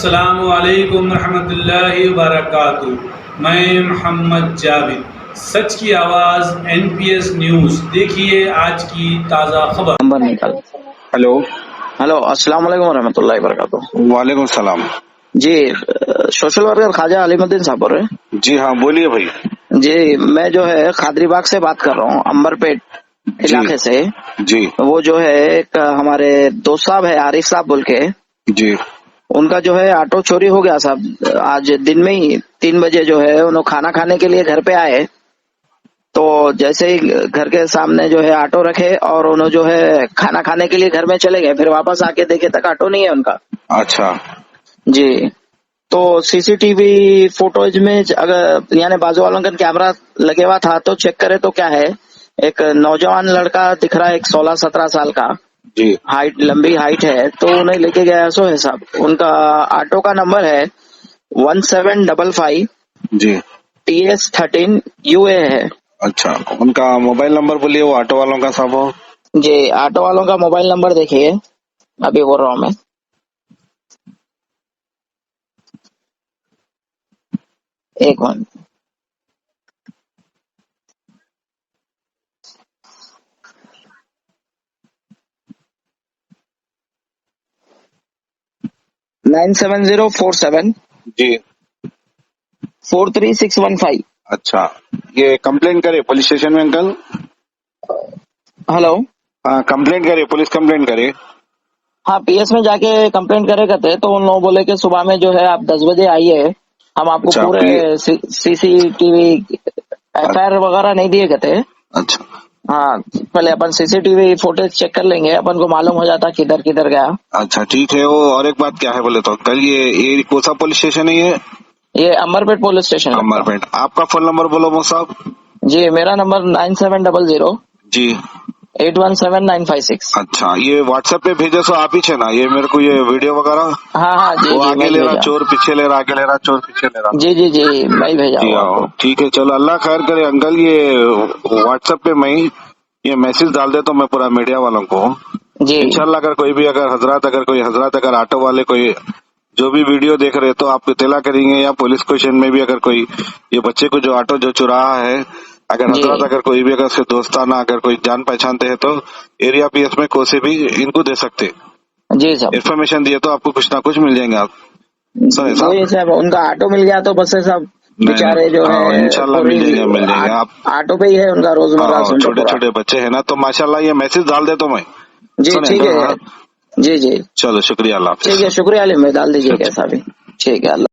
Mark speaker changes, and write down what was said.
Speaker 1: अस्सलामु अलैकुम रहमतुल्लाहि व बरकातुहू। मैं मोहम्मद जावेद, सच की आवाज़ NPS न्यूज़। देखिए आज की ताज़ा खबर।
Speaker 2: नंबर निकाल।
Speaker 3: हेलो।
Speaker 2: हेलो, अस्सलाम वालेकुम रहमतुल्लाहि व बरकातुहू।
Speaker 3: वालेकुम सलाम।
Speaker 2: जी, सोशल वर्कर ख्वाजा अलीमुद्दीन साहब बोल रहे हैं?
Speaker 3: जी हाँ, बोलिए भाई।
Speaker 2: जी, मैं जो है खादरीबाग से बात कर रहा हूँ, अंबरपेट
Speaker 3: जी
Speaker 2: इलाके से।
Speaker 3: जी
Speaker 2: वो जो है एक हमारे दोस्त साहब है, आरिफ साहब बोल के,
Speaker 3: जी
Speaker 2: उनका जो है ऑटो चोरी हो गया साहब। आज दिन में ही 3 बजे जो है उन्होंने खाना खाने के लिए घर पे आए, तो जैसे ही घर के सामने जो है ऑटो रखे और उन्होंने जो है खाना खाने के लिए घर में चले गए, फिर वापस आके देखे तक ऑटो नहीं है उनका।
Speaker 3: अच्छा।
Speaker 2: जी, तो सीसीटीवी फुटेज में अगर यानी बाजू वालों का कैमरा लगे हुआ था तो चेक करे तो क्या है, एक नौजवान लड़का दिख रहा है, एक 16-17 साल का,
Speaker 3: जी
Speaker 2: हाइट, लंबी हाइट है, तो उन्हें लेके गया सो है साहब। उनका ऑटो का नंबर है 1755
Speaker 3: जी।
Speaker 2: TS13 UA है।
Speaker 3: अच्छा, उनका मोबाइल नंबर बोलिए, वो ऑटो वालों का साहब हो।
Speaker 2: जी, ऑटो वालों का मोबाइल नंबर देखिए, अभी बोल रहा हूँ मैं। एक मिनट। नाइन 7047
Speaker 3: जी।
Speaker 2: 43615।
Speaker 3: अच्छा, ये कंप्लेन करे पुलिस स्टेशन में अंकल?
Speaker 2: हेलो।
Speaker 3: हाँ, कंप्लेंट करे, पुलिस कंप्लेंट करे।
Speaker 2: हाँ, PS में जाके कंप्लेंट करे करते, तो उन लोगों बोले कि सुबह में जो है आप 10 बजे आइए, हम आपको
Speaker 3: अच्छा,
Speaker 2: पूरे CCTV FIR वगैरह नहीं दिए कहते।
Speaker 3: अच्छा
Speaker 2: हाँ, पहले अपन CCTV फुटेज चेक कर लेंगे, अपन को मालूम हो जाता किधर किधर गया।
Speaker 3: अच्छा, ठीक है। वो और एक बात क्या है बोले तो अंकल, ये कौन सा पुलिस स्टेशन है ये?
Speaker 2: ये अंबरपेट पुलिस स्टेशन लगता।
Speaker 3: अमरपेट। आपका फोन नंबर बोलो वो साहब।
Speaker 2: जी, मेरा नंबर 9700
Speaker 3: जी।
Speaker 2: 817956।
Speaker 3: अच्छा, ये व्हाट्सएप पे भेजे सो आप ही छे ना, ये मेरे को ये वीडियो वगैरह?
Speaker 2: हाँ हाँ, जी
Speaker 3: वो
Speaker 2: जी,
Speaker 3: आगे
Speaker 2: मैं
Speaker 3: ले रहा
Speaker 2: भेजा।
Speaker 3: चोर, पीछे ले रहा, आगे ले रहा चोर, पीछे ले रहा।
Speaker 2: जी जी जी, मैं भेजा
Speaker 3: जी
Speaker 2: हूँ
Speaker 3: हाँ,
Speaker 2: आपको।
Speaker 3: ठीक है। चलो, अल्लाह खैर करे अंकल। ये व्हाट्सएप पे मैं ये मैसेज डाल देता हूँ मैं पूरा मीडिया वालों को।
Speaker 2: जी
Speaker 3: इंशाल्लाह अगर कोई भी, अगर ऑटो वाले कोई जो भी वीडियो देख रहे तो आप इत्तला करेंगे, या पुलिस स्टेशन में भी अगर कोई ये बच्चे को जो ऑटो जो चुराया है, अगर
Speaker 2: जी
Speaker 3: हजरत अगर कोई भी अगर उसके दोस्ताना अगर कोई जान पहचानते हैं तो एरिया PS में कोई से भी इनको दे सकते,
Speaker 2: जी साहब,
Speaker 3: इन्फॉर्मेशन दिए तो आपको कुछ ना कुछ मिल जाएंगे आप। सुने साहब?
Speaker 2: वही साहब, उनका ऑटो मिल गया तो बस है साहब।
Speaker 3: नहीं
Speaker 2: बेचारे
Speaker 3: नहीं,
Speaker 2: जो
Speaker 3: हाँ,
Speaker 2: है
Speaker 3: इंशाल्लाह
Speaker 2: पूरी
Speaker 3: मिल जाएंगे आप।
Speaker 2: ऑटो पे ही है उनका रोजमर्रा
Speaker 3: हाँ,
Speaker 2: समझो
Speaker 3: छोटे
Speaker 2: पूरा।
Speaker 3: छोटे बच्चे हैं ना, तो माशाल्लाह ये मैसेज डाल देता हूँ मैं।
Speaker 2: जी
Speaker 3: सुने
Speaker 2: ठीक
Speaker 3: अंकल?
Speaker 2: है।
Speaker 3: हाँ,
Speaker 2: जी जी,
Speaker 3: चलो शुक्रिया, अल्लाह
Speaker 2: ठीक
Speaker 3: हाफिज।
Speaker 2: है, शुक्रिया अली, मैं डाल दीजिए
Speaker 3: अच्छा।
Speaker 2: कैसा भी। ठीक है, अल्लाह।